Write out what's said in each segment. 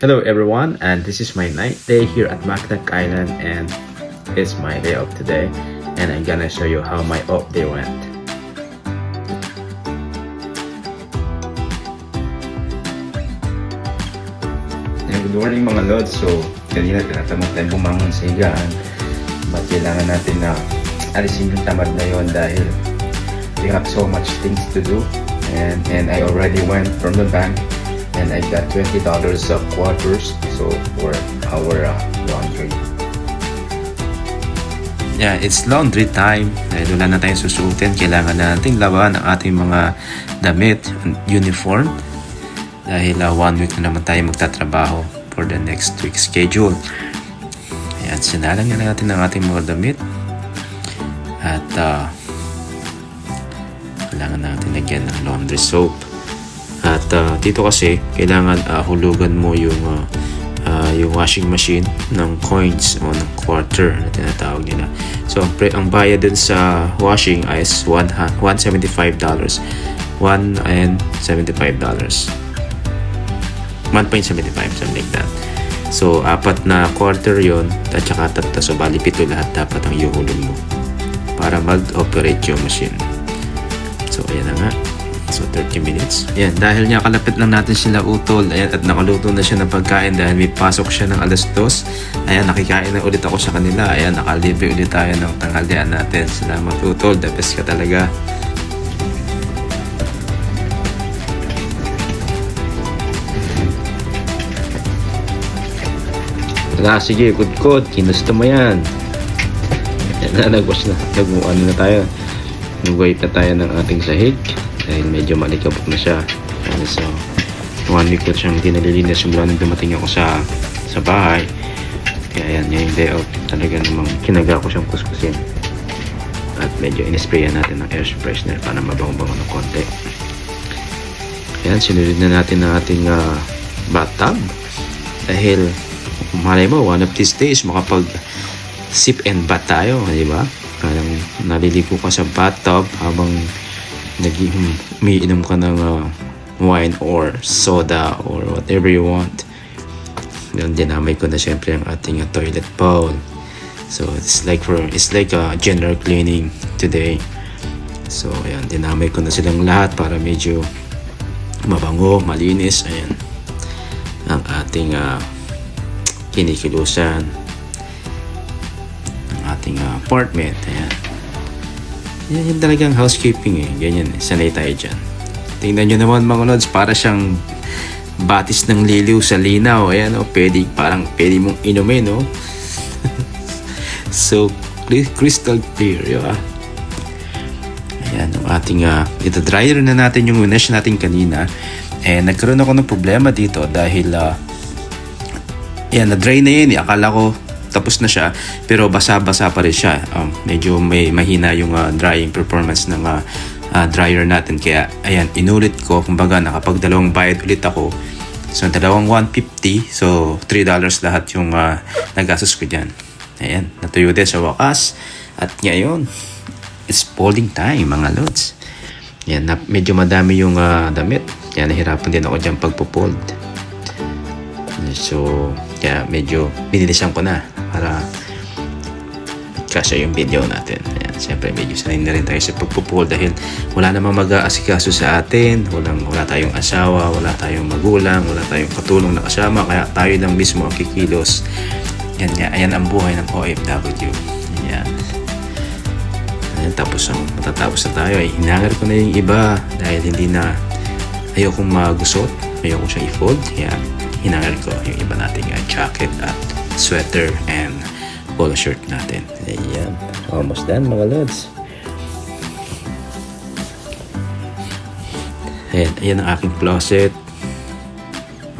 Hello everyone, and this is my night day here at Mactac Island, and it's my day off today, and I'm gonna show you how my off day went. Good morning mga lods. So kanina tinatamad tayong bumangon sa higaan, but kailangan natin na alisin yung tamad na yon dahil we have so much things to do, and I already went from the bank and I got $20 of quarters so for our laundry. Yeah, it's laundry time. Dahil wala na tayong susuotin, kailangan natin laban ang ating mga damit, uniform, dahil 1 week na naman tayo magtatrabaho for the next week's schedule. Ayan, sinalang na natin ang ating mga damit at kailangan natin lagyan ng laundry soap. At dito kasi kailangan hulugan mo yung washing machine ng coins o ng quarter na tinatawag nila. So ang bayad din sa washing is $175. $1.75. 1.75, something like that. So 4 na quarter yon at saka 3, so bali 7 lahat dapat ang ihulog mo para mag-operate yung machine. So ayan na nga. So 30 minutes. Ayan, dahil niya kalapit lang natin sila utol. Ayan, at nakaluto na siya ng pagkain dahil may pasok siya ng 2:00. Ayan, nakikain na ulit ako sa kanila. Ayan, nakalibre ulit tayo ng tanghalian natin. Salamat utol, the best ka talaga. Sige, good. Kinusta mo yan. Ayan na, nag-wash na. Nag-ano na tayo. Nag-wipe na tayo ng ating sahig. Dahil medyo malikabok na siya. So 1 week ko siyang dinalilinis mula nung dumating ako sa bahay. Kaya yan, yung day off talaga namang kinaga ko siyang kuskusin. At medyo inisprayan natin ng air freshener para mabango-bango ng konti. Ayan, sinunod na natin ang ating bathtub. Dahil malay mo, one of these days makapag sip and bath tayo, di ba? Parang naliligo ka sa bathtub habang umiinom ka ng wine or soda or whatever you want. Then dinamay ko na syempre ang ating toilet bowl. So it's like a general cleaning today. So ayan, dinamay ko na silang lahat para medyo mabango, malinis. Ayan ang ating kinikilusan, ang ating apartment. Ayan. Yan talagang housekeeping eh. Ganyan eh. Sanay tayo dyan. Tingnan nyo naman mga lods. Para siyang batis ng liliw sa linaw. Ayan o. Parang pwede mong inumin o. So crystal clear. Diba? Ayan ang ating ita-dryer na natin yung winesh natin kanina. Nagkaroon ako ng problema dito dahil na-dry na yun eh. Akala ko tapos na siya, pero basa-basa pa rin siya. Medyo may mahina yung drying performance ng dryer natin. Kaya ayan, inulit ko. Kumbaga nakapag-2 bayad ulit ako. So 2,150. So $3 lahat yung nagastos ko dyan. Ayan, natuyo din sa wakas. At ngayon, it's folding time mga lods. Ayan, medyo madami yung damit. Kaya nahirapan din ako dyan pagpo-fold. So kaya medyo binilisan ko na para kasya yung video natin. Ayan, siyempre medyo sanay na rin tayo sa pagpupul dahil wala namang mag-aasikaso sa atin. Wala tayong asawa, wala tayong magulang, wala tayong katulong na kasama, kaya tayo lang mismo ang kikilos. Ayan ang buhay ng OFW. Ayan. Tapos matatapos na tayo. Hinangar ko na yung iba dahil ayokong magusot, ayokong siyang i-fold. Ayan, hinangar ko yung iba nating jacket at sweater and polo shirt natin. Ayan, almost done mga lods. Ayan ang aking closet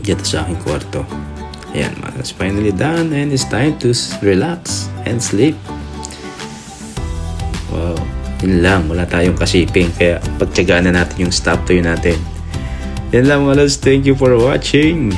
dito sa aking kwarto. Ayan, it's finally done and it's time to relax and sleep. Wow, yun lang, wala tayong kasiping, kaya pagtyagaan na natin yung stop to yun natin. Yan lang mga lods, thank you for watching.